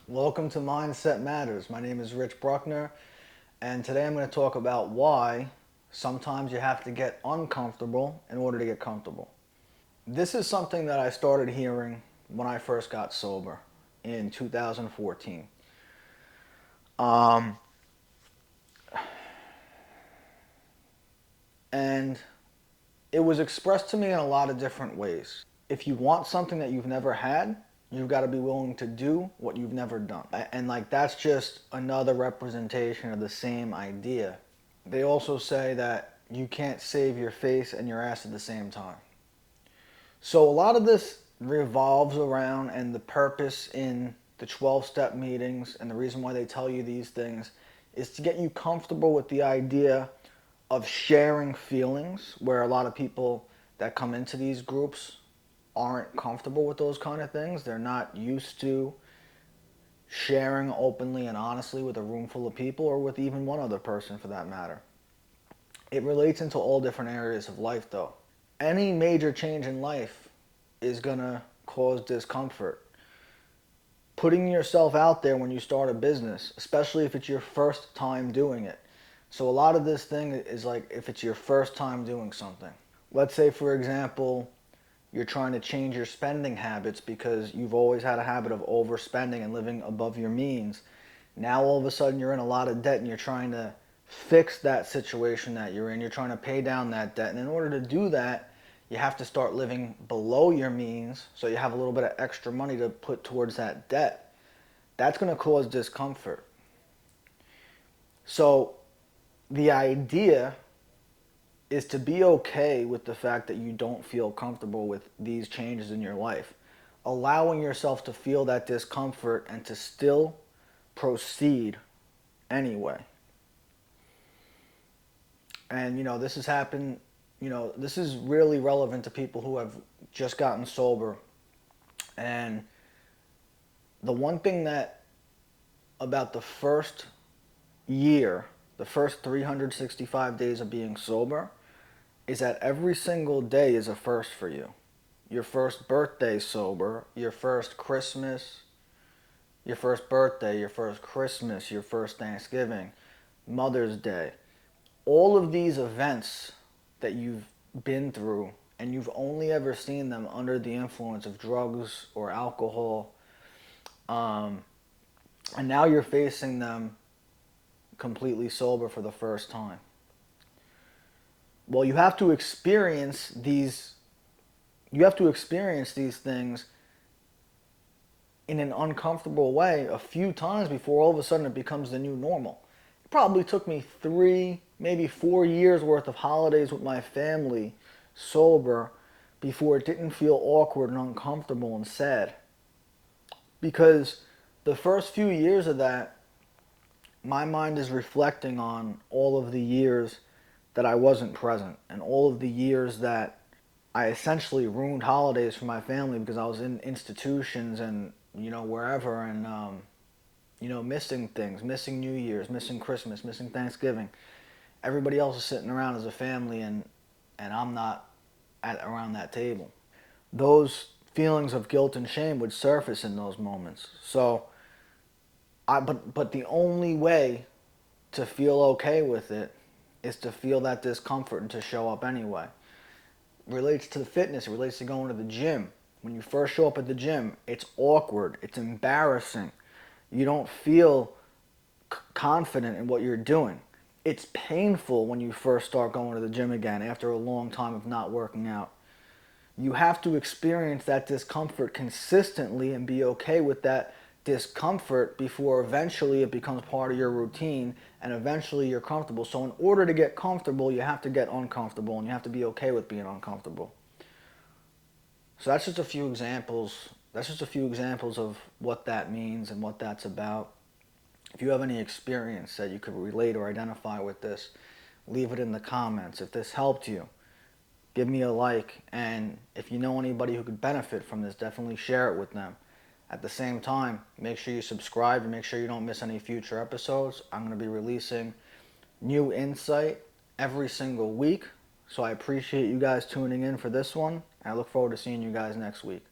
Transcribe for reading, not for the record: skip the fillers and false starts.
Welcome to Mindset Matters. My name is Rich Bruckner, and today I'm going to talk about why sometimes you have to get uncomfortable in order to get comfortable. This is something that I started hearing when I first got sober in 2014. Um, and it was expressed to me in a lot of different ways. If you want something that you've never had, you've got to be willing to do what you've never done. And like that's just another representation of the same idea. They also say that you can't save your face and your ass at the same time. So a lot of this revolves around, and the purpose in the 12-step meetings and the reason why they tell you these things is to get you comfortable with the idea of sharing feelings, where a lot of people that come into these groups aren't comfortable with those kind of things. They're not used to sharing openly and honestly with a room full of people, or with even one other person for that matter. It relates into all different areas of life though. Any major change in life is going to cause discomfort. Putting yourself out there when you start a business, especially if it's your first time doing it. So a lot of this thing is like if it's your first time doing something. Let's say, for example, you're trying to change your spending habits because you've always had a habit of overspending and living above your means. Now all of a sudden you're in a lot of debt and you're trying to fix that situation that you're in. You're trying to pay down that debt. And in order to do that, you have to start living below your means so you have a little bit of extra money to put towards that debt. That's going to cause discomfort. So the idea is to be okay with the fact that you don't feel comfortable with these changes in your life. Allowing yourself to feel that discomfort and to still proceed anyway. And this has happened, this is really relevant to people who have just gotten sober. And the one thing that about the first year, the first 365 days of being sober, is that every single day is a first for you. Your first birthday sober, your first Christmas, your first birthday, your first Christmas, your first Thanksgiving, Mother's Day. All of these events that you've been through and you've only ever seen them under the influence of drugs or alcohol, um, and now you're facing them completely sober for the first time. Well, you have to experience these things in an uncomfortable way a few times before all of a sudden it becomes the new normal. It probably took me 3, maybe 4 years worth of holidays with my family sober before it didn't feel awkward and uncomfortable and sad. Because the first few years of that, my mind is reflecting on all of the years that I wasn't present and all of the years that I essentially ruined holidays for my family because I was in institutions and wherever, and missing things, missing New Year's, missing Christmas, missing Thanksgiving. Everybody else is sitting around as a family, and I'm not around that table. Those feelings of guilt and shame would surface in those moments. So but the only way to feel okay with it is to feel that discomfort and to show up anyway. It relates to the fitness, it relates to going to the gym. When you first show up at the gym, it's awkward, it's embarrassing. You don't feel confident in what you're doing. It's painful when you first start going to the gym again after a long time of not working out. You have to experience that discomfort consistently and be okay with that discomfort before eventually it becomes part of your routine and eventually you're comfortable. So in order to get comfortable, you have to get uncomfortable and you have to be okay with being uncomfortable. So that's just a few examples. That's just a few examples of what that means and what that's about. If you have any experience that you could relate or identify with this, leave it in the comments. If this helped you, give me a like. And if you know anybody who could benefit from this, definitely share it with them. At the same time, make sure you subscribe and make sure you don't miss any future episodes. I'm going to be releasing new insight every single week. So I appreciate you guys tuning in for this one. And I look forward to seeing you guys next week.